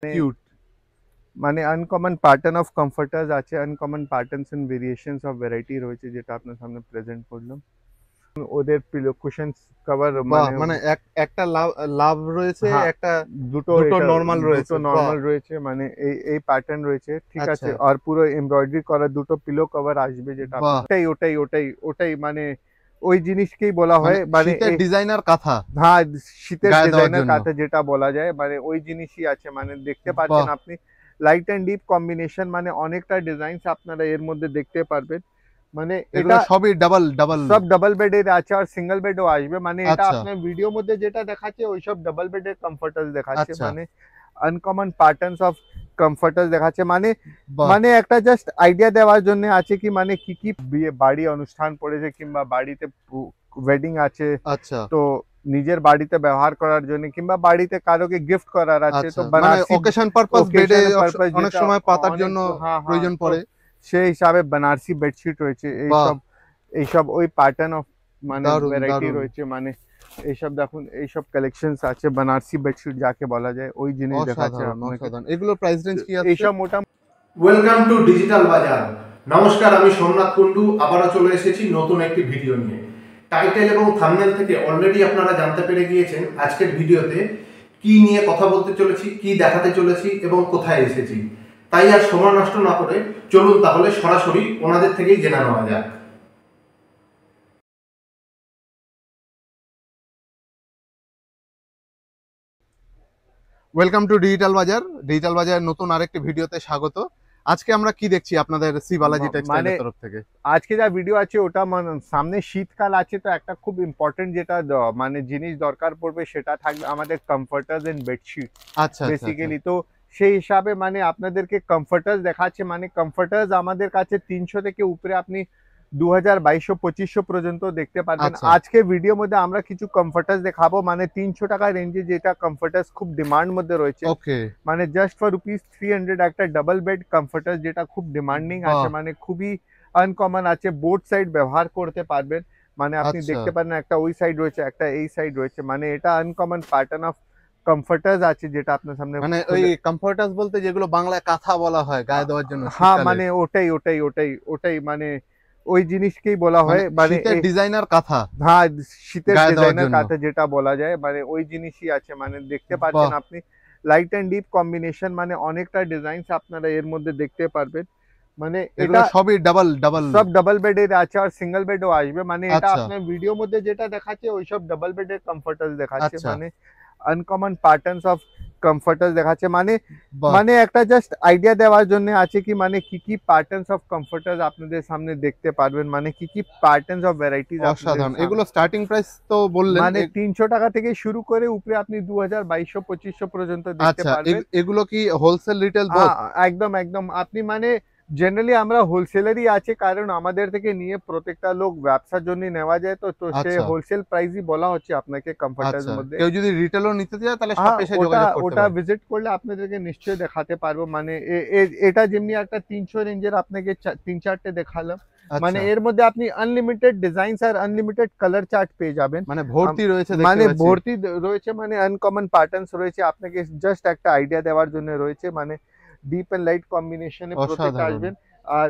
Cute মানে uncommon pattern of comforters আছে, uncommon patterns and variations of variety রয়েছে যেটা আপনার সামনে প্রেজেন্ট করলাম। ওদের পিলো কুশনস কভার বাহ! মানে মানে একটা লাভ লাভ রয়েছে, হ্যাঁ, একটা দুটো দুটো এটা নরমাল দুটো রয়েছে। বাহ! নরমাল রয়েছে, মানে এই প্যাটার্ন রয়েছে, ঠিক আচ্ছা, আছে। আর পুরো এমব্রয়ডারি করা দুটো পিলো কভার আসবে যেটা আপনার বাহ! ওটাই মানে ওই জিনিসকেই বলা মানে হয়, মানে শীতের এই ডিজাইনার কাঁথা হ্যাঁ, শীতের গায়ে দেওয়ার ডিজাইনার জন্য। কাঁথা যেটা বলা যায়, মানে ওই জিনিসই আছে, মানে দেখতে পাচ্ছেন বাহ! আপনি লাইট অ্যান্ড ডিপ কম্বিনেশন, মানে অনেকটা ডিজাইনস আপনারা এর মধ্যে দেখতে পারবেন। মানে এগুলো এটা সবই ডাবল ডাবল। সব ডাবল বেডের আছে আর সিঙ্গেল বেডও আসবে, মানে এটা আচ্ছা, আপনার ভিডিও মধ্যে যেটা দেখাচ্ছে ওইসব ডাবল বেডের কমফর্টার্স দেখাচ্ছে, আচ্ছা, মানে আনকমন প্যাটার্নস অফ কমফর্টার্স দেখাচ্ছে, মানে বাহ! মানে একটা জাস্ট আইডিয়া দেওয়ার জন্য আছে কি মানে কি কি বিয়ে বাড়ি অনুষ্ঠান পড়েছে কিংবা বাড়িতে ওয়েডিং আছে, আচ্ছা, তো নিজের বাড়িতে ব্যবহার করার জন্য কিংবা বাড়িতে কারোকে গিফট করার আছে, আচ্ছা। তো মানে বানারসি অকেশন পারপাস বেডে ওকেশন পারপাস অনেক যেটা সময় পাতার অনেক, জন্য হ্যাঁ হ্যাঁ, প্রয়োজন তো পড়ে। সেই হিসাবে বানারসি বেডশিট রয়েছে, বাহ! এইসব এইসব ওই প্যাটার্ন অফ মানে দারুণ, ভ্যারাইটি দারুণ। রয়েছে, মানে এইসব দেখুন, এইসব কালেকশনস আছে, বানারসি বেডশিট যাকে বলা যায় ওই জিনিস দেখাচ্ছে অসাধারণ, আপনাকে। অসাধারণ। এগুলোর প্রাইস রেঞ্জ কি আছে? এইসব মোটা ওয়েলকাম টু ডিজিটাল বাজার। নমস্কার, আমি সোমনাথ কুন্ডু আবারও চলে এসেছি নতুন একটি ভিডিও নিয়ে। টাইটেল এবং থাম্বনেল থেকে অলরেডি আপনারা জানতে পেরে গিয়েছেন আজকের ভিডিওতে কি নিয়ে কথা বলতে চলেছি, কি দেখাতে চলেছি এবং কোথায় এসেছি। তাই আর সময় নষ্ট না করে চলুন তাহলে সরাসরি ওনাদের থেকেই জেনে নেওয়া যাক। ওয়েলকাম টু ডিজিটাল বাজার। ডিজিটাল বাজারের নতুন আরেকটি ভিডিওতে স্বাগত। আজকে আমরা কি দেখছি আপনাদের শ্রী বালাজি মানে টেক্সটাইলের তরফ থেকে? আজকে যা ভিডিও আছে ওটা সামনে শীতকাল আছে, তো একটা খুব ইম্পর্টেন্ট যেটা মানে জিনিস দরকার পড়বে সেটা থাকবে আমাদের কমফর্টার্স এন্ড বেডশিট আচ্ছা, আচ্ছা, আচ্ছা। বেসিক্যালি। তো সেই হিসাবে মানে আপনাদেরকে কমফর্টার্স দেখাচ্ছে, মানে কমফর্টার্স আমাদের কাছে 300 থেকে উপরে আপনি 2200-2500 পর্যন্ত দেখতে পারবেন। আচ্ছা, আজকে ভিডিওর মধ্যে আমরা কিছু কমফর্টার্স দেখাবো, মানে 300 টাকা রেঞ্জে যেটা কমফর্টার্স খুব ডিমান্ড মধ্যে রয়েছে, ওকে। মানে জাস্ট ফর রুপিস 300 একটা ডাবল বেড কমফর্টার যেটা খুব ডিমান্ডিং আছে, বাহ! মানে খুবই আনকমন আছে, বোথ সাইড ব্যবহার করতে পারবেন। মানে আপনি আচ্ছা। দেখতে পারেন একটা ওই সাইড রয়েছে, একটা এই সাইড রয়েছে, মানে এটা আনকমন প্যাটার্ন অফ কমফর্টার্স আছে যেটা আপনার সামনে মানে ওই খুলে কমফোর্টার্স বলতে যেগুলো বাংলায় কাঁথা বলা হয় গায়ে দেওয়ার জন্য হ্যাঁ, শীতকালে। মানে ওটাই মানে ওই জিনিসকেই বলা মানে হয়, মানে শীতের ডিজাইনার কাঁথা হ্যাঁ, শীতের গায়ে দেওয়ার ডিজাইনার জন্য। কাঁথা যেটা বলা যায়, মানে ওই জিনিসই আছে, মানে দেখতে পাচ্ছেন বাহ! আপনি লাইট অ্যান্ড ডিপ কম্বিনেশন, মানে অনেকটা ডিজাইনস আপনারা এর মধ্যে দেখতে পারবেন। মানে এগুলো এটা সবই ডাবল ডাবল। সব ডাবল বেডের আছে আর সিঙ্গেল বেডও আসবে, মানে এটা আচ্ছা, আপনার ভিডিও মধ্যে যেটা দেখাচ্ছে ওইসব ডাবল বেডের কমফর্টার্স দেখাচ্ছে, আচ্ছা। মানে আনকমন প্যাটার্নস অফ কমফর্টার্স দেখাচ্ছে, মানে বাহ! মানে একটা জাস্ট আইডিয়া দেওয়ার জন্য আছে কি মানে কি কি প্যাটার্নস অফ কমফর্টার্স আপনাদের সামনে দেখতে পারবেন, মানে কি কি প্যাটার্নস অফ ভ্যারাইটিস আপনাদের অসাধারণ। সামনে, এগুলো স্টার্টিং প্রাইস তো বললেন। মানে 300 টাকা থেকে শুরু করে উপরে আপনি 2200-2500 পর্যন্ত দেখতে আচ্ছা, পারবেন। এগুলো কি হোলসেল রিটেল বোথ? একদম একদম আপনি মানে জেনারেলি আমরা হোলসেলারই আছে, কারণ আমাদের থেকে নিয়ে প্রত্যেকটা লোক ব্যবসার জন্য নেওয়া যায়, তো তো সে আচ্ছা, হোলসেল প্রাইসই বলা হচ্ছে আপনাকে কমফর্টার্স আচ্ছা। মধ্যে। কেউ যদি রিটেলও নিতে চায় তাহলে হ্যাঁ, শপে এসে ওটা যোগাযোগ করতে ওটা পারে। ভিজিট করলে আপনাদেরকে নিশ্চয়ই দেখাতে পারবো, মানে এটা যেমনি একটা 300 রেঞ্জের আপনাকে 3-4টে দেখালাম, মানে আচ্ছা। এর মধ্যে আপনি আনলিমিটেড ডিজাইনস আর আনলিমিটেড কালার চার্ট পেয়ে যাবেন। মানে আম- ভর্তি রয়েছে দেখতে মানে পাচ্ছি। ভর্তি রয়েছে, মানে আনকমন প্যাটার্নস রয়েছে, আপনাকে জাস্ট একটা আইডিয়া দেওয়ার জন্য রয়েছে, মানে ডিপ এন্ড লাইট কম্বিনেশনে প্রত্যেকটা অসাধারণ। আসবেন। আর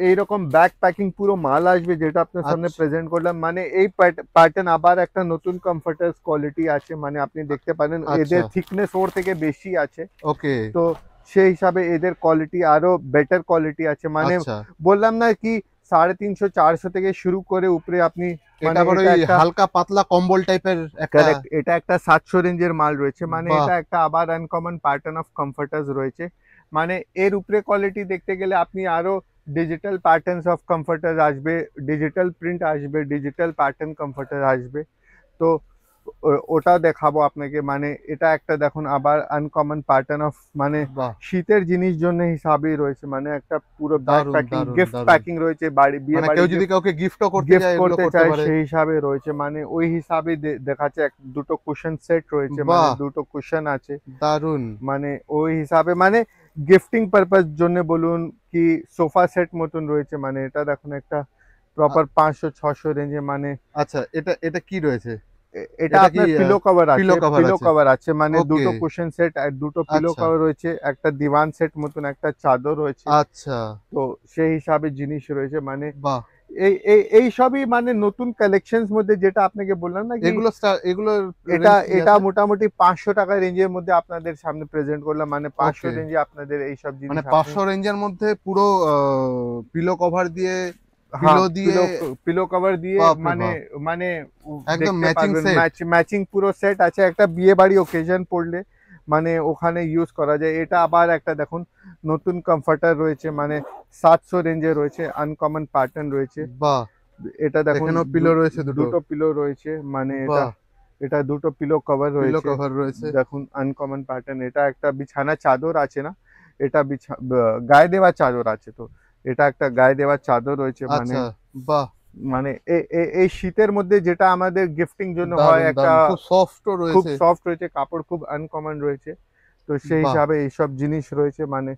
এইরকম ব্যাক প্যাকিং পুরো মাল আসবে যেটা আপনার সামনে আচ্ছা, প্রেজেন্ট করলাম, মানে এই প্যাটার্ন আবার একটা নতুন কমফর্টার্স কোয়ালিটি আছে, মানে আপনি দেখতে পারেন আচ্ছা। এদের থিকনেস ওর থেকে বেশি আছে, ওকে। তো সেই হিসাবে এদের কোয়ালিটি আরো বেটার কোয়ালিটি আছে, মানে আচ্ছা। বললাম না কি 350-400 থেকে শুরু করে উপরে আপনি, এটা মানে আবার এটা ওই একটা হালকা পাতলা কম্বল টাইপের একটা। কারেক্ট, এটা একটা 700 রেঞ্জের মাল রয়েছে, মানে বাহ! এটা একটা আবার আনকমন প্যাটার্ন অফ কমফর্টার্স রয়েছে, মানে এর উপরে কোয়ালিটি দেখতে গেলে আপনি আরো ডিজিটাল প্যাটার্নস অফ কমফর্টার আসবে, ডিজিটাল প্রিন্ট আসবে, ডিজিটাল প্যাটার্ন কমফর্টার আসবে, তো ওটাও দেখাবো আপনাকে, মানে এটা একটা দেখুন আবার আনকমন প্যাটার্ন অফ, মানে বাহ! শীতের জিনিস জন্য হিসাবেই রয়েছে, মানে একটা পুরো ব্যাগ দারুণ, প্যাকিং দারুণ, গিফট দারুণ। প্যাকিং রয়েছে, বাড়ি বিয়ে মানে বাড়ি কেউ যদি কাউকে গিফটও করতে গিফট চায় এগুলো করতে করতে চায় পারে। সেই হিসাবে রয়েছে, মানে ওই হিসাবে দেখাচ্ছে দুটো কুশন সেট রয়েছে, মানে বাহ! দুটো কুশন আছে, দারুণ। মানে ওই হিসাবে মানে গিফটিং পারপাস জন্য বলুন কি সোফা সেট মতন রয়েছে, মানে এটা দেখুন একটা আ প্রপার 500-600 রেঞ্জে, মানে আচ্ছা, এটা এটা কি রয়েছে? এটা এটা আপনার কি, পিলো কভার আছে, pillow cover পিলো আছে? কভার আছে, মানে Okay. দুটো কুশন সেট আর দুটো পিলো আচ্ছা। কভার রয়েছে, একটা দিওয়ান সেট মতন একটা চাদর রয়েছে। আচ্ছা, তো সেই হিসাবে জিনিস রয়েছে, মানে বাহ! এই সবই মানে নতুন কালেকশনস মধ্যে, যেটা আপনাকে বললাম না কি এগুলোর এটা range কি এটা আছে? মোটামুটি 500 টাকা রেঞ্জের মধ্যে আপনাদের সামনে প্রেজেন্ট করলাম, মানে 500 Okay. রেঞ্জে আপনাদের এই সব জিনিস মানে আপনি 500 রেঞ্জের মধ্যে পুরো পিলো কভার দিয়ে, হ্যাঁ পিলো দিয়ে, পিলো কভার দিয়ে, বাপরে মানে বাপ! মানে একদম দেখতে ম্যাচিং পারবেন, সেট। ম্যাচিং পুরো সেট আছে, একটা বিয়ে বাড়ি ওকেশন পড়লে মানে ওখানে ইউজ করা যায়। এটা আবার একটা দেখুন নতুন কমফর্টার রয়েছে, মানে 700 রেঞ্জে রয়েছে, আনকমন প্যাটার্ন রয়েছে। বাহ! এটা দেখুন এখানেও পিলো রয়েছে দুটো। দুটো পিলো রয়েছে, মানে এটা বাহ! এটা দুটো পিলো কভার পিলো রয়েছে, কভার রয়েছে। দেখুন আনকমন প্যাটার্ন। এটা একটা বিছানা চাদর আছে না, এটা গায়ে দেওয়া চাদর আছে, তো এটা একটা গায়ে দেওয়া চাদর রয়েছে, মানে আচ্ছা, বাহ! মানে এই শীতের মধ্যে যেটা আমাদের গিফটিং জন্য হয়, দারুন, একটা দারুন। খুব সফটও খুব রয়েছে। সফট রয়েছে, কাপড় খুব আনকমন রয়েছে, তো সেই বাহ! হিসাবে এইসব জিনিস রয়েছে। মানে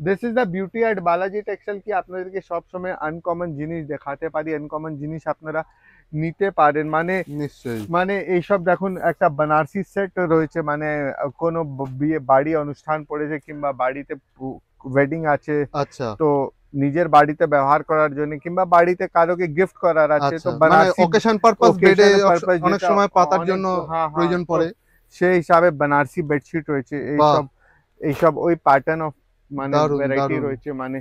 this is the beauty at Balaji textile, কি আপনাদেরকে সবসময় আনকমন জিনিস দেখাতে পারি, আনকমন জিনিস আপনারা নিতে পারেন। মানে নিশ্চয়ই। মানে এইসব দেখুন একটা বানারসি সেট রয়েছে, মানে কোনো বিয়ে বাড়ি অনুষ্ঠান পড়েছে কিংবা বাড়িতে ওয়েডিং আছে, আচ্ছা, তো নিজের বাড়িতে ব্যবহার করার জন্য কিংবা বাড়িতে কারোকে গিফট করার আছে, আচ্ছা। তো মানে বানারসি অকেশন পারপাস বেডে occasion purpose অনেক যেটা সময় পাতার অনেক, জন্য হ্যাঁ হ্যাঁ, প্রয়োজন তো পড়ে। সেই হিসাবে বানারসি বেডশিট রয়েছে, বাহ! এইসব এইসব ওই প্যাটার্ন অফ মানে দারুন, ভ্যারাইটি দারুন। রয়েছে। মানে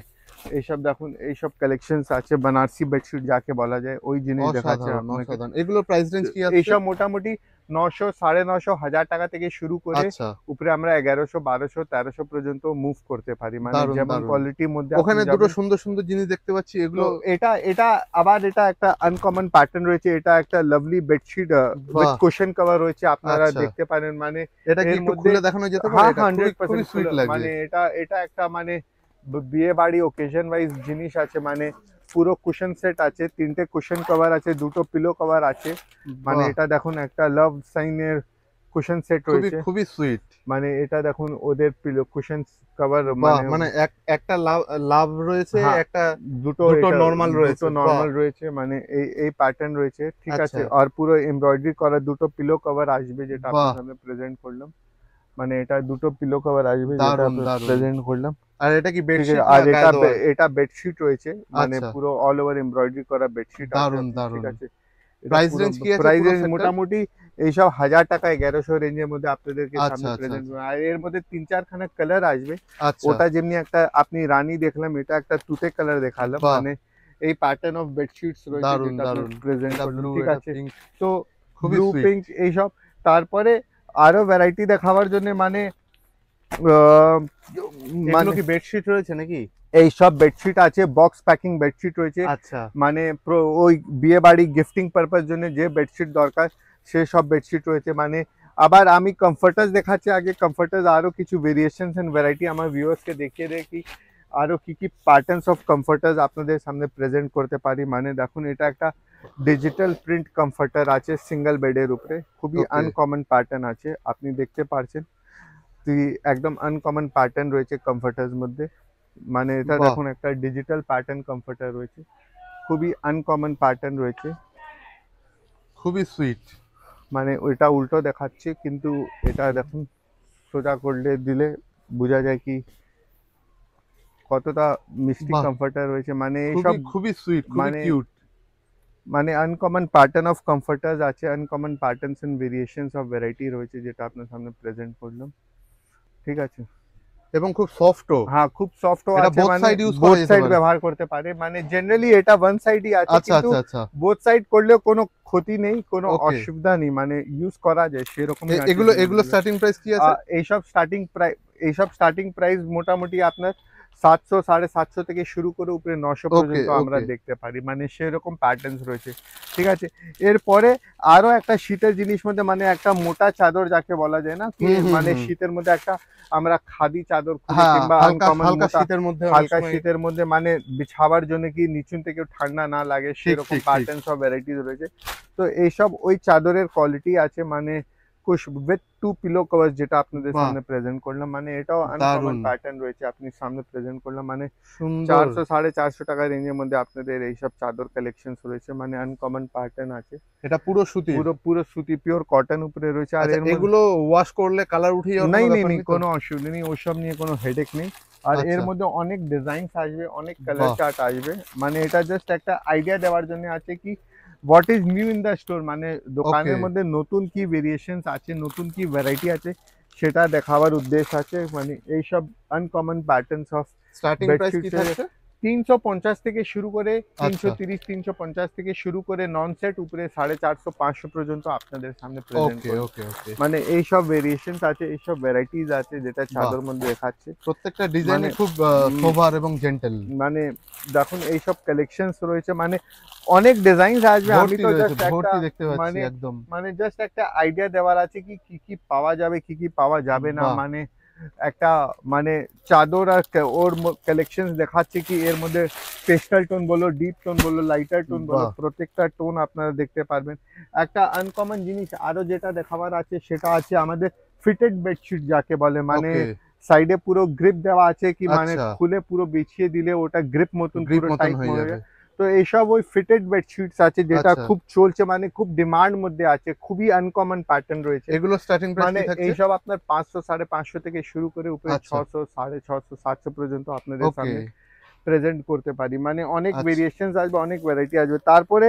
এইসব দেখুন, এইসব কালেকশনস আছে, বানারসি বেডশিট যাকে বলা যায়, ওই জিনিস দেখাচ্ছে অসাধারণ, আপনাকে। অসাধারণ। এগুলোর প্রাইস রেঞ্জ কি আছে? এইসব মোটামুটি 900, 950, 1000 টাকা থেকে শুরু করে আচ্ছা, উপরে আমরা 1100, 1200, 1300 পর্যন্ত মুভ করতে পারি, মানে দারুন, যেমন দারুন। কোয়ালিটির মধ্যে আপনি ওখানে দুটো যাবেন। সুন্দর, সুন্দর জিনিস দেখতে পাচ্ছি। তো এগুলো এটা এটা আবার এটা একটা আনকমন প্যাটার্ন রয়েছে, এটা একটা লাভলি বেডশিট উইথ বাহ! কুশন কভার রয়েছে, আপনারা আচ্ছা। দেখতে পারেন। মানে এটা কি এর একটু মধ্যে খুলে দেখানো যেতে পারে? হ্যাঁ এটা খুবই, খুবই 100% সুইট লাগছে। মানে এটা এটা একটা মানে বিয়ে বাড়ি ওকেশন ওয়াইজ জিনিস আছে, মানে পুরো কুশন সেট আছে, তিনটে কুশন কভার আছে, দুটো পিলো কভার আছে, মানে বাহ! এটা দেখুন একটা লাভ সাইনের কুশন সেট খুবই, রয়েছে, খুবই সুইট। মানে এটা দেখুন ওদের পিলো কুশন কভার, বাহ! মানে মানে একটা লাভ রয়েছে, হ্যাঁ, একটা দুটো দুটো এটা নরমাল রয়েছে। দুটো নরমাল রয়েছে, মানে এই প্যাটার্ন রয়েছে, ঠিক আচ্ছা। আছে। আর পুরো এমব্রয়ডারি করা দুটো পিলো কভার আসবে, যেটা বাহ! আপনার সামনে প্রেজেন্ট করলাম, মানে এটা দুটো পিলো কভার আসবে, যেটা দারুন, দারুন। প্রেজেন্ট করলাম, আর এটা কি ঠিক বেডশিট আছে। না আর গায়ে দেওয়া? এটা বেডশিট রয়েছে, মানে আচ্ছা। পুরো অল ওভার এমব্রয়ডারি করা বেডশিট আছে দারুন, আপনার, দারুন। ঠিক আছে। প্রাইস রেঞ্জ কি আছে প্রাইস পুরো রেঞ্জ সেটটার? মোটামুটি এইসব 1000 টাকা 1100 রেঞ্জের মধ্যে আপনাদেরকে আচ্ছা, সামনে আচ্ছা, প্রেজেন্ট আচ্ছা। করবো। আর এর মধ্যে 3-4 খানা কালার আসবে, আচ্ছা। ওটা যেমনি একটা আপনি রানী দেখলাম, এটা একটা তুতে কালার দেখালাম, বাহ! মানে এই প্যাটার্ন অফ বেডশিটস রয়েছে, দারুন, যেটা দারুন। প্রেজেন্ট এটা করলাম, ব্লু, ঠিক এটা আছে। পিঙ্ক। তো খুবই ব্লু সুইট। পিঙ্ক এইসব, তারপরে আরো ভ্যারাইটি দেখাবার জন্য, মানে আহ, এগুলো মানে কি বেডশিট রয়েছে নাকি? এইসব বেডশিট আছে, বক্স প্যাকিং বেডশিট রয়েছে, আচ্ছা। মানে ওই বিয়ে বাড়ি গিফটিং পারপাস জন্য যে বেডশিট দরকার সে সব বেডশিট রয়েছে। মানে আবার আমি কমফর্টার্স দেখাচ্ছি, আগে কমফর্টার্স আরো কিছু ভেরিয়েশনস এন্ড ভ্যারাইটি আমার ভিউয়ার্সকে দেখিয়ে দেয় কি আরো কি কি প্যাটার্নস অফ কমফর্টার্স আপনাদের সামনে প্রেজেন্ট করতে পারি। মানে দেখুন, এটা একটা ডিজিটাল প্রিন্ট কমফর্টার আছে সিঙ্গেল বেডের উপরে, খুবই Okay. আনকমন প্যাটার্ন আছে, আপনি দেখতে পারছেন, একদম আনকমন প্যাটার্ন রয়েছে কমফর্টার্স মধ্যে। মানে এটা বাহ! দেখুন একটা ডিজিটাল প্যাটার্ন কমফর্টার রয়েছে, খুবই আনকমন প্যাটার্ন রয়েছে, খুবই সুইট। মানে ওইটা উল্টো দেখাচ্ছে, কিন্তু এটা দেখুন সোজা করলে দিলে বোঝা যায় কি কতটা মিষ্টি বাহ! কমফর্টার রয়েছে। মানে খুবই, এইসব খুবই সুইট, খুবই মানে কিউট। মানে আনকমন প্যাটার্ন অফ কমফর্টার্স আছে, uncommon patterns and variations of variety রয়েছে, যেটা আপনার সামনে প্রেজেন্ট করলাম, ঠিক আছে। এবং খুব সফটও। হ্যাঁ, খুব সফটও এটা আছে, both মানে side use করা বোথ যেতে সাইড পারে। ব্যবহার করতে পারে, মানে জেনারেলি এটা ওয়ান সাইডই আছে, আচ্ছা, কিন্তু আচ্ছা, আচ্ছা। বোথ সাইড করলেও কোনো ক্ষতি নেই, কোনো Okay. অসুবিধা নেই, মানে ইউজ করা যায় সেরকমই আছে এগুলো জিনিসগুলো। স্টার্টিং প্রাইস কি আছে? এইসব স্টার্টিং প্রাইস মোটামুটি আপনার 700, 750 থেকে শুরু করে উপরে 900 পর্যন্ত আমরা okay. দেখতে পারি, মানে সেরকম প্যাটার্নস রয়েছে, ঠিক আছে। এরপরে আরো একটা শীতের জিনিস মধ্যে, মানে একটা মোটা চাদর যাকে বলা যায় না কি, মানে শীতের মধ্যে একটা আমরা খাদি চাদর খুঁজি, হ্যাঁ, কিংবা হালকা uncommon হালকা মোটা, শীতের মধ্যে অনেক হালকা সময়- শীতের মধ্যে মানে বিছাবার জন্য কি নিচুন থেকে ঠান্ডা না লাগে, সেরকম ঠিক। প্যাটার্নস অফ ভ্যারাইটিস রয়েছে। তো এইসব ওই চাদরের কোয়ালিটি আছে, মানে কুশ উইথ 2 পিলো কভার, যেটা আপনাদের বাহ। সামনে প্রেজেন্ট করলাম, মানে এটাও আনকমন দারুণ প্যাটার্ন রয়েছে, আপনি সামনে প্রেজেন্ট করলাম, মানে সুন্দর। 400-450 টাকা রেঞ্জের মধ্যে আপনাদের এইসব চাদর কালেকশনস রয়েছে, মানে আনকমন প্যাটার্ন আছে, এটা পুরো সুতির? পুরো পুরো সুতি পিওর কটন উপরে রয়েছে। আর আচ্ছা, এর মধ্যে এগুলো ওয়াশ করলে কালার উঠে যাওয়ার নেই কোনো নেই ব্যাপার নেই, নেই তো? কোনো অসুবিধা নেই, ওসব নিয়ে কোনো হেডেক নেই। আর এর আচ্ছা। মধ্যে অনেক ডিজাইনস আসবে, অনেক কালার বাহ। চার্ট আসবে, মানে এটা জাস্ট একটা আইডিয়া দেওয়ার জন্য আছে কি what is new in the store, মানে দোকানের Okay. মধ্যে নতুন কি ভেরিয়েশনস আছে, নতুন কি ভ্যারাইটি আছে সেটা দেখাবার উদ্দেশ্য আছে। মানে এইসব uncommon patterns of starting price কি বেডশিটস থাকছে? 350 থেকে শুরু করে, আচ্ছা। 330-350 থেকে শুরু করে নন সেট উপরে 450-500 পর্যন্ত আপনাদের সামনে প্রেজেন্ট ওকে করব। ওকে ওকে। মানে এইসব ভেরিয়েশনস আছে, এইসব ভ্যারাইটিস আছে যেটা বাহ। চাদর মধ্যে দেখাচ্ছে। প্রত্যেকটা ডিজাইনে মানে, খুব সোভার এবং জেন্টেল। মানে দেখুন এইসব কালেকশনস রয়েছে, মানে অনেক ডিজাইনস আসবে। আমি ভর্তি তো রয়েছে, জাস্ট একটা ভর্তি দেখতে পাচ্ছি মানে একদম। মানে জাস্ট একটা আইডিয়া দেওয়ার আছে কি কি কি পাওয়া যাবে, কি কি পাওয়া যাবে না, বাহ। মানে একটা মানে চাদর আর ওর কালেকশনস দেখাচ্ছে কি এর মধ্যে পেস্টাল টোন বলো, ডিপ টোন বলো, লাইটার টোন বলো, বাহ। প্রত্যেকটা টোন আপনারা দেখতে পারবেন। একটা আনকমন জিনিস আরো যেটা দেখাবার আছে সেটা আছে আমাদের ফিটেড বেডশিট যাকে বলে, মানে ওকে। সাইডে পুরো গ্রিপ দেওয়া আছে কি মানে আচ্ছা। খুলে পুরো বিছিয়ে দিলে ওটা গ্রিপ মতন গ্রিপ পুরো মতন টাইট হয়ে হয়ে যাবে। যায়। তো এইসব ওই ফিটেড বেডশিটস আছে যেটা আচ্ছা। খুব চলছে, মানে খুব ডিমান্ড মধ্যে আছে, খুবই আনকমন প্যাটার্ন রয়েছে। এগুলো স্টার্টিং প্রাইস মানে কি থাকছে? এইসব আপনার 500-550 থেকে শুরু করে উপরে আচ্ছা। 600-650-700 পর্যন্ত আপনাদের ওকে। সামনে প্রেজেন্ট করতে পারি। মানে অনেক আচ্ছা। ভেরিয়েশনস আসবে, অনেক ভ্যারাইটি আসবে। তারপরে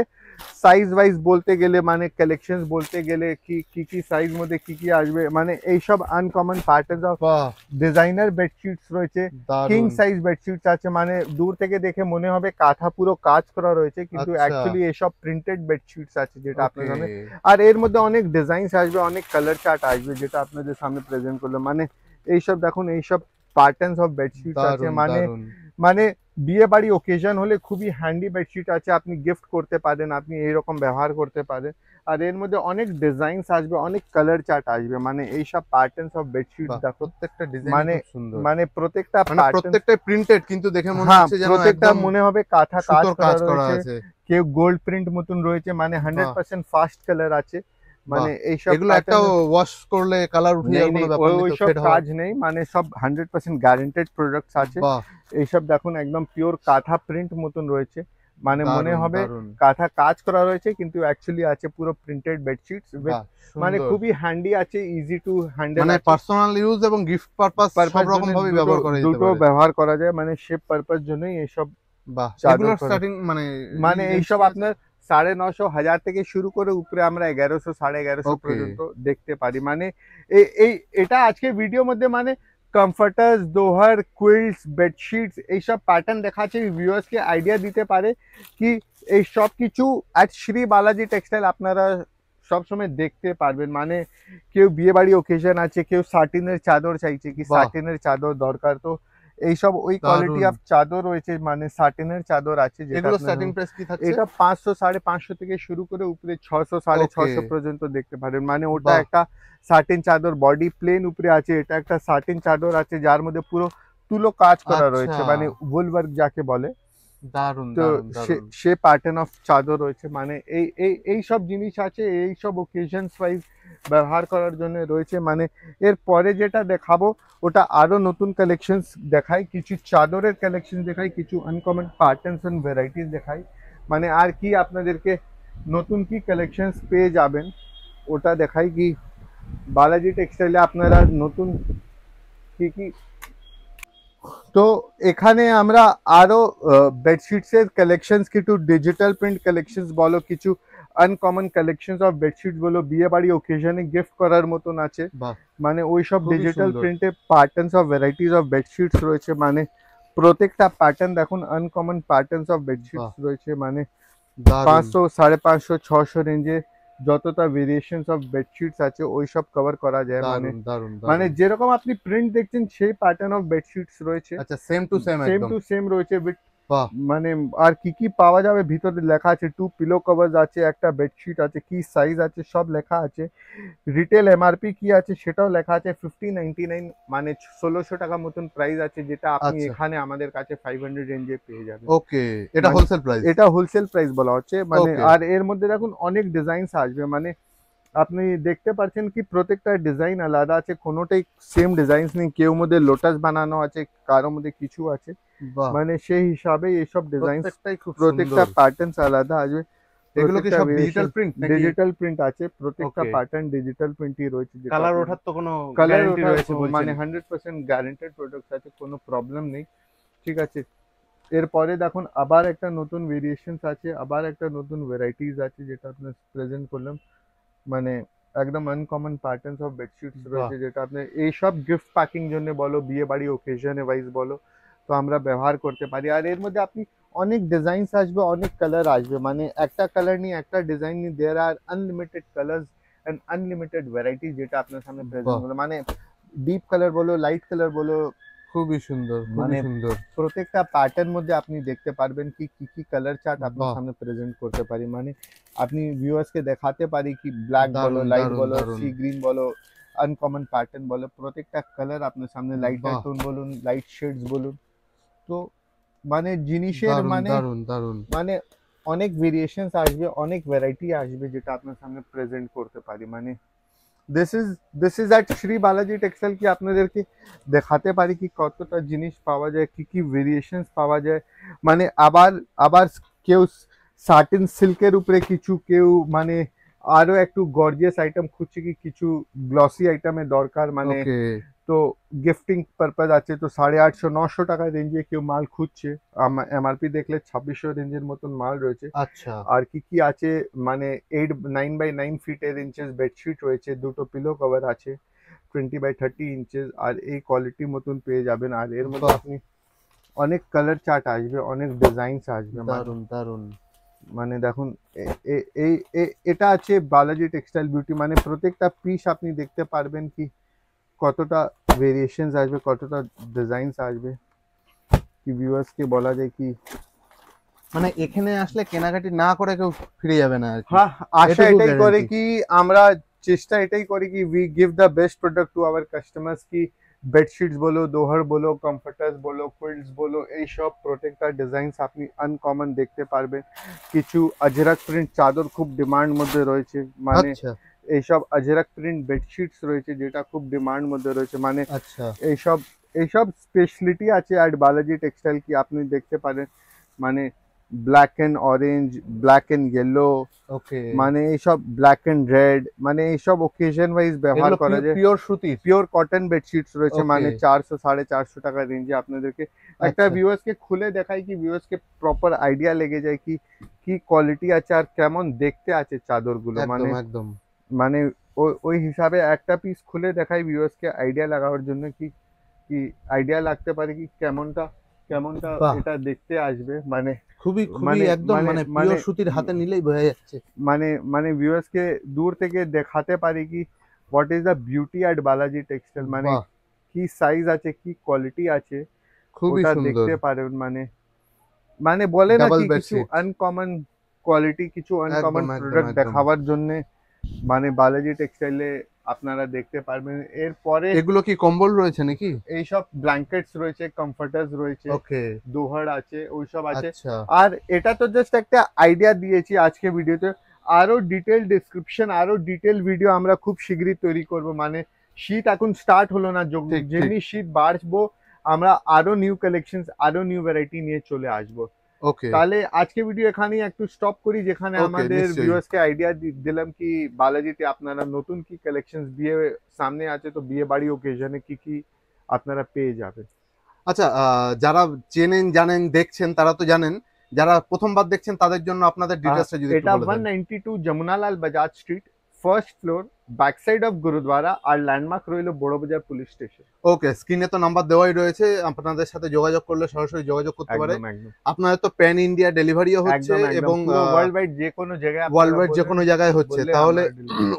সাইজ ওয়াইজ বলতে গেলে, মানে কালেকশনস বলতে গেলে কি কি কি সাইজ মধ্যে কি কি আসবে, মানে এইসব আনকমন প্যাটার্নস অফ বাহ। ডিজাইনার বেডশিটস রয়েছে, কিং দারুণ। সাইজ বেডশিটস আছে, মানে দূর থেকে দেখে মনে হবে কাঁথা পুরো কাজ করা রয়েছে, কিন্তু আচ্ছা। অ্যাকচুয়ালি এসব প্রিন্টেড বেডশিটস আছে যেটা আপনার ওকে। সামনে। আর এর মধ্যে অনেক ডিজাইনস আসবে, অনেক কালার চার্ট আসবে যেটা আপনাদের সামনে প্রেজেন্ট করলো। মানে এইসব দেখুন, এইসব প্যাটার্নস অফ বেডশিটস আছে, দারুণ মানে দারুণ। মানে বিয়ে বাড়ি ওকেশন হলে খুবই হ্যান্ডি বেডশিট আছে, আপনি গিফট করতে পারেন, আপনি এইরকম ব্যবহার করতে পারেন। আর এর মধ্যে অনেক ডিজাইনস আসবে, অনেক কালার চার্ট আসবে, মানে এইসব প্যাটার্নস অফ বেডশিট বাহ, দেখো, প্রত্যেকটা ডিজাইন মানে খুব সুন্দর। মানে প্রত্যেকটা মানে প্যাটার্ন, প্রত্যেকটাই প্রিন্টেড, কিন্তু দেখে মনে হ্যাঁ হচ্ছে যেন প্রত্যেকটা একদম মনে হবে কাঁথা কাজ সুতোর করা কাজ করা রয়েছে, আছে। কেউ গোল্ড প্রিন্ট মতন রয়েছে, মানে বাহ। 100% ফাস্ট কালার আছে। মানে বাহ। এইসব এগুলো একটাও ওয়াশ করলে কালার উঠে নেই যাওয়ার নেই, কোনো ব্যাপার নেই তো? ওইসব ফেড হওয়ার? কাজ নেই, মানে সব 100% গ্যারান্টেড প্রোডাক্টস আছে। বাহ। এইসব দেখুন একদম পিওর কাঁথা প্রিন্ট মতন রয়েছে, মানে মনে দারুণ হবে দারুণ। কাঁথা কাজ করা রয়েছে, কিন্তু অ্যাকচুয়ালি আছে পুরো প্রিন্টেড বেডশিটস উইথ, বাহ, মানে সুন্দর। খুবই হ্যান্ডি আছে, ইজি টু হ্যান্ডেল মানে আছে। পার্সোনাল ইউজ এবং গিফট পারপাস সব রকম ভাবে ব্যবহার করা যেতে দুটো পারে। ব্যবহার করা যায়, মানে শেপ পারপাস জন্যই এইসব বাহ। চাদর এগুলোর করা। স্টার্টিং মানে মানে range এইসব কি আছে? আপনার 950-1000 থেকে শুরু করে উপরে আমরা 1100-1150 Okay. পর্যন্ত দেখতে পারি। মানে এই এটা আজকে ভিডিওর মধ্যে মানে কমফর্টার্স, দোহার, কুইল্টস, বেডশিটস এইসব প্যাটার্ন দেখাচ্ছে, ভিউয়ার্সকে আইডিয়া দিতে পারে কি এই সব কিছু আজ শ্রী বালাজি টেক্সটাইল আপনারা সবসময় দেখতে পারবেন। মানে কেউ বিয়ে বাড়ি ওকেশন আছে, কেউ সাটিনের চাদর চাইছে কি বাহ। সাটিনের চাদর দরকার, তো এইসব ওই কোয়ালিটি দারুণ। অফ চাদর রয়েছে, মানে সাটিনের চাদর আছে যেটা এগুলো আপনারা- স্টার্টিং প্রাইস কি থাকছে? এটা 500-550 থেকে শুরু করে উপরে 600-650 Okay. পর্যন্ত দেখতে পারেন। মানে ওটা বাহ। একটা সাটিন চাদর, বডি প্লেন উপরে আছে, এটা একটা সাটিন চাদর আছে যার মধ্যে পুরো তুলো কাজ করা আচ্ছা। রয়েছে, মানে উল ওয়ার্ক যাকে বলে, দারুণ তো দারুণ দারুণ। সে প্যাটার্ন অফ চাদর রয়েছে। মানে এই সব জিনিস আছে, এই সব ওকেশনস ওয়াইজ ব্যবহার করার জন্য রয়েছে। মানে এর পরে যেটা দেখাবো ওটা আরো নতুন কালেকশনস দেখাই, কিছু চাদরের কালেকশন দেখাই, কিছু আনকমন প্যাটার্নস এন্ড ভ্যারাইটিস দেখাই, মানে আর কি আপনাদেরকে নতুন কি কালেকশনস পেয়ে যাবেন ওটা দেখাই কি বালাজি টেক্সটাইলে আপনারা নতুন কি কি। তো এখানে আমরা আরো বেডশিটসের কালেকশনস, কিছু ডিজিটাল প্রিন্ট কালেকশনস বলো, কিছু আনকমন কালেকশনস অফ বেডশিটস বলো, বিয়ে বাড়ি ওকেশনে গিফট করার মতন আছে। বাহ। মানে ওইসব খুবই ডিজিটাল সুন্দর। প্রিন্টে patterns of varieties of bedsheets রয়েছে, মানে প্রত্যেকটা প্যাটার্ন দেখুন আনকমন প্যাটার্নস অফ বেডশিটস বাহ। রয়েছে, মানে দারুণ। 500, 550, 600 রেঞ্জে যতটা ভেরিয়েশনস অফ বেডশিটস আছে ওইসব কভার করা যায়। মানে দারুণ দারুণ মানে দারুণ। যেরকম আপনি প্রিন্ট দেখছেন সেই প্যাটার্ন অফ বেডশিটস রয়েছে, আচ্ছা, সেম টু সেম সেম একদম। টু সেম রয়েছে উইথ, বাহ। মানে আর কি কি পাওয়া যাবে ভিতরে লেখা আছে, 2 পিলো কভারস আছে, একটা বেডশিট আছে, কি সাইজ আছে সব লেখা আছে, রিটেল এমআরপি কি আছে সেটাও লেখা আছে, 1599 মানে 1600 টাকা মতন প্রাইস আছে, যেটা আপনি আচ্ছা। এখানে আমাদের কাছে 500 রেঞ্জে পেয়ে যাবেন। ওকে, এটা মানে হোলসেল প্রাইস? এটা হোলসেল প্রাইস বলা হচ্ছে। মানে Okay. আর এর মধ্যে দেখুন অনেক ডিজাইনস আসবে, মানে আপনি দেখতে পাচ্ছেন কি প্রত্যেকটা ডিজাইন আলাদা আছে, কোনোটাই সেম ডিজাইন নেই, কেউ মধ্যে লোটাস বানানো আছে, কারো মধ্যে কিছু আছে, বাহ, মানে সেই হিসাবে এইসব ডিজাইন প্রত্যেকটাই খুব প্রত্যেকটা সুন্দর। প্যাটার্নস আলাদা আসবে। এগুলো কি সব ডিজিটাল প্রিন্ট নাকি ডিজিটাল প্রিন্ট আছে, প্রত্যেকটা Okay. প্যাটার্ন ডিজিটাল প্রিন্টই রয়েছে। কালার ওঠার তো কোনো কালার গ্যারান্টি ওঠা রয়েছে বলছেন? মানে 100% গ্যারান্টেড প্রোডাক্ট আছে, কোনো প্রবলেম নেই, ঠিক আছে। এরপরে দেখুন আবার একটা নতুন ভেরিয়েশনস আছে, আবার একটা নতুন ভ্যারাইটিস আছে যেটা আপনার প্রেজেন্ট করলাম, মানে একদম আনকমন প্যাটার্নস অফ বেডশিটস বাহ, রয়েছে, যেটা আপনি এইসব গিফট প্যাকিং জন্য বলো, বিয়ে বাড়ি ওকেশনে ওয়াইজ বলো, তো আমরা ব্যবহার করতে পারি। আর এর মধ্যে আপনি অনেক ডিজাইনস আসবে, অনেক কালার আসবে, মানে একটা কালার নিয়ে একটা ডিজাইন নিয়ে there are unlimited colours and unlimited variety যেটা আপনার সামনে প্রেজেন্ট বাহ। হলো, মানে ডিপ কালার বলো, লাইট কালার বলো, খুবই সুন্দর, খুবই মানে সুন্দর। প্রত্যেকটা প্যাটার্ন মধ্যে আপনি দেখতে পারবেন কি কি কি কালার চার্ট আপনার বাহ, সামনে প্রেজেন্ট করতে পারি, মানে আপনি ভিউয়ার্সকে দেখাতে পারি কি ব্ল্যাক বলো, দারুণ, লাইট দারুণ, বলো, দারুণ। সি গ্রিন বলো, আনকমন প্যাটার্ন বলো, প্রত্যেকটা কালার আপনার সামনে, লাইটার বাহ, টোন বলুন, লাইট শেডস বলুন, তো মানে জিনিসের দারুণ, মানে দারুণ, দারুণ। মানে অনেক ভেরিয়েশনস আসবে, অনেক ভ্যারাইটি আসবে যেটা আপনার সামনে প্রেজেন্ট করতে পারি, মানে this is at Shri Balaji textile কি আপনাদেরকে দেখাতে পারি কি কতটা জিনিস পাওয়া যায়, কি কি ভেরিয়েশনস পাওয়া যায়, মানে আবার আবার কেউ সাটিন সিল্কের উপরে কিছু, কেউ মানে আরো একটু গর্জিয়াস আইটেম খুঁজছে কি কিছু গ্লসি আইটেমের দরকার, মানে ওকে, তো গিফটিং পারপাস আছে, তো 850-900 টাকা রেঞ্জে কেউ মাল খুঁজছে, এমআরপি দেখলে 2600 রেঞ্জের মতন মাল রয়েছে। আচ্ছা, আর কি কি আছে, মানে 9 by 9 ফিটের ইঞ্চেস বেডশিট রয়েছে, দুটো পিলো কভার আছে 20 by 30 ইঞ্চেস, আর এই কোয়ালিটি মতন পেয়ে যাবেন। আর এর মধ্যে বাহ, আপনি অনেক কালার চার্ট আসবে, অনেক ডিজাইনস আসবে, দারুণ, দারুণ। মানে দেখুন এটা আছে বালাজি টেক্সটাইল বিউটি, মানে প্রত্যেকটা পিস আপনি দেখতে পারবেন কি কতটা ভেরিয়েশনস আসবে, কতটা ডিজাইনস আসবে, কি ভিউয়ার্সকে বলা যায় কি মানে এখানে আসলে কেনাকাটি না করে কেউ ফিরে যাবে না আর কি। হ্যাঁ, আশা এটুকু এটাই করে guarantee। কি আমরা চেষ্টা এটাই করি কি we give the best product to our customers, কি বেডশিটস বলো, দোহর বলো, কমফর্টার্স বলো, কুইল্টস বলো, এইসব প্রত্যেকটা ডিজাইনস আপনি আনকমন দেখতে পারবেন। কিছু আজরাক প্রিন্ট চাদর খুব ডিমান্ড মধ্যে রয়েছে, মানে আচ্ছা, এইসব আজরাক প্রিন্ট বেডশিটস রয়েছে যেটা খুব ডিমান্ড মধ্যে রয়েছে, মানে আচ্ছা, এইসব এইসব স্পেশালিটি আছে আর বালাজি টেক্সটাইল কি আপনি দেখতে পারেন, মানে black and orange, black and yellow, okay. মানে এইসব ব্ল্যাক এন্ড রেড, মানে এইসব ওকেশন ওয়াইজ ব্যবহার এগুলো করা যায়। পিওর সুতির? পিওর কটন বেডশিটস রয়েছে, Okay. মানে 400-450 টাকা রেঞ্জে আপনাদেরকে একটা আচ্ছা। ভিউয়ার্সকে খুলে দেখাই কি ভিউয়ার্সকে প্রপার আইডিয়া লেগে যায় কি কি কোয়ালিটি আছে আর কেমন দেখতে আছে চাদরগুলো, মানে একদম, একদম। মানে ওই হিসাবে একটা পিস খুলে দেখাই ভিউয়ার্সকে আইডিয়া লাগানোর জন্য কি কি আইডিয়া লাগতে পারে কি কেমনটা কেমনটা বাহ। এটা দেখতে আসবে, মানে খুবই, খুবই মানে একদম মানে মানে মানে পিওর সুতির হাতে নিলেই বোঝা যাচ্ছে। মানে ভিউয়ার্সকে দূর থেকে দেখাতে পারি কি what is the beauty at Balaji textile, মানে বাহ, কি সাইজ আছে, কি কোয়ালিটি আছে, খুবই ওটা সুন্দর। দেখতে পারেন, মানে মানে বলে না Double কি কিছু bedsheet। আনকমন কোয়ালিটি, কিছু আনকমন একদম, প্রোডাক্ট একদম। দেখাবার জন্য, মানে বালাজি টেক্সটাইলে আপনারা দেখতে পারবেন। এরপরে এগুলো কি কম্বল রয়েছে নাকি? এইসব ব্ল্যাঙ্কেটস রয়েছে, কমফর্টার্স রয়েছে, ওকে, দোহর আছে, ওইসব আছে। আচ্ছা, আর এটা তো জাস্ট একটা আইডিয়া দিয়েছি আজকে ভিডিওতে, আরো ডিটেল ডেসক্রিপশন, আরো ডিটেল ভিডিও আমরা খুব শীঘ্রই তৈরি করব, মানে শীত এখন স্টার্ট হলো না, ঠিক, যেমনি শীত বাড়বো আমরা আরো নিউ কালেকশনস, আরো নিউ ভ্যারাইটি নিয়ে চলে আসবো। ওকে, তাহলে আজকে ভিডিও এখানেই একটু স্টপ করি, যেখানে Okay, আমাদের নিশ্চয়ই। ভিউয়ার্সকে আইডিয়া দিলাম কি বালাজিতে আপনারা নতুন কি কালেকশনস বিয়ে সামনে আছে, তো বিয়ে বাড়ি ওকেশনে কি কি আপনারা পেয়ে যাবেন। আচ্ছা, যারা চেনেন, জানেন, দেখছেন তারা তো জানেন। যারা প্রথমবার দেখছেন তাদের জন্য আপনাদের ডিটেইলসটা যদি একটু এটা বলে দেন। 192 Jamnalal Bajaj street, first floor, back side of Gurudwara, আর ল্যান্ডমার্ক রইল বড় বাজার পুলিশ স্টেশন। ওকে, স্ক্রিনে তো নাম্বার দেওয়াই রয়েছে, আপনাদের সাথে যোগাযোগ করলে সরাসরি যোগাযোগ করতে পারে। একদম একদম আপনাদের তো প্যান ইন্ডিয়া ডেলিভারিও হচ্ছে একদম এবং ওয়ার্ল্ড ওয়াইড যে কোনো জায়গায় ওয়ার্ল্ড ওয়াইড যে কোনো জায়গায় হচ্ছে। তাহলে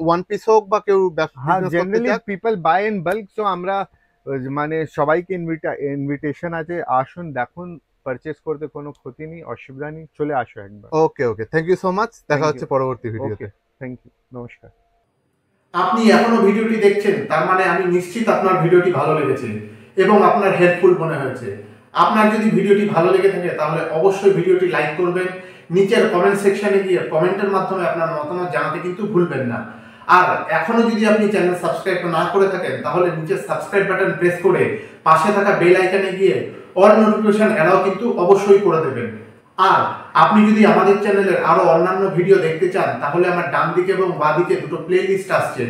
ওয়ান পিস হোক বা কেউ হ্যাঁ, business করতে জেনারেলি চাক, people buy in bulk, so আমরা মানে সবাইকে ইনভিটেশন আছে, আসুন দেখুন, পারচেজ করতে কোনো ক্ষতি নেই, অসুবিধা নেই, চলে আসো একবার। ওকে, ওকে, থ্যাংক ইউ সো মাচ। দেখা Thank হচ্ছে you. পরবর্তী ভিডিওতে। ওকে, থ্যাংক ইউ, নমস্কার। আপনি এখনো ভিডিওটি দেখছেন, তার মানে আমি নিশ্চিত আপনার ভিডিওটি ভালো লেগেছে এবং আপনার হেল্পফুল মনে হয়েছে। আপনার যদি ভিডিওটি ভালো লেগে থাকে তাহলে অবশ্যই ভিডিওটি লাইক করবেন, নিচের কমেন্ট সেকশনে গিয়ে কমেন্টের মাধ্যমে আপনার মতামত জানাতে কিন্তু ভুলবেন না। আর এখনো যদি আপনি চ্যানেল সাবস্ক্রাইব না করে থাকেন তাহলে নিচে সাবস্ক্রাইব বাটন প্রেস করে পাশে থাকা বেল আইকনে গিয়ে অল নোটিফিকেশন এলাও কিন্তু অবশ্যই করে দেবেন। আর আপনি যদি আমাদের চ্যানেলের আরো অন্যান্য ভিডিও দেখতে চান তাহলে আমার ডান দিকে এবং বাঁ দিকে দুটো প্লে লিস্ট আসছে,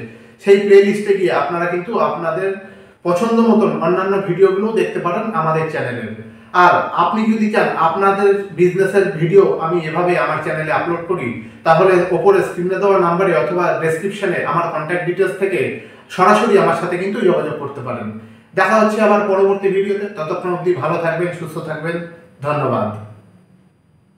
সেই প্লে লিস্টে গিয়ে আপনারা কিন্তু আপনাদের পছন্দ মতন অন্যান্য ভিডিওগুলো দেখতে পারেন আমাদের চ্যানেলের। আর আপনি যদি চান আপনাদের বিজনেসের ভিডিও আমি এভাবে আমার চ্যানেলে আপলোড করি তাহলে ওপরে স্ক্রিনে দেওয়া নাম্বারে অথবা ডেসক্রিপশনে আমার কন্ট্যাক্ট ডিটেলস থেকে সরাসরি আমার সাথে কিন্তু যোগাযোগ করতে পারেন। দেখা হচ্ছে আবার পরবর্তী ভিডিওতে, ততক্ষণ অবধি ভালো থাকবেন, সুস্থ থাকবেন, ধন্যবাদ।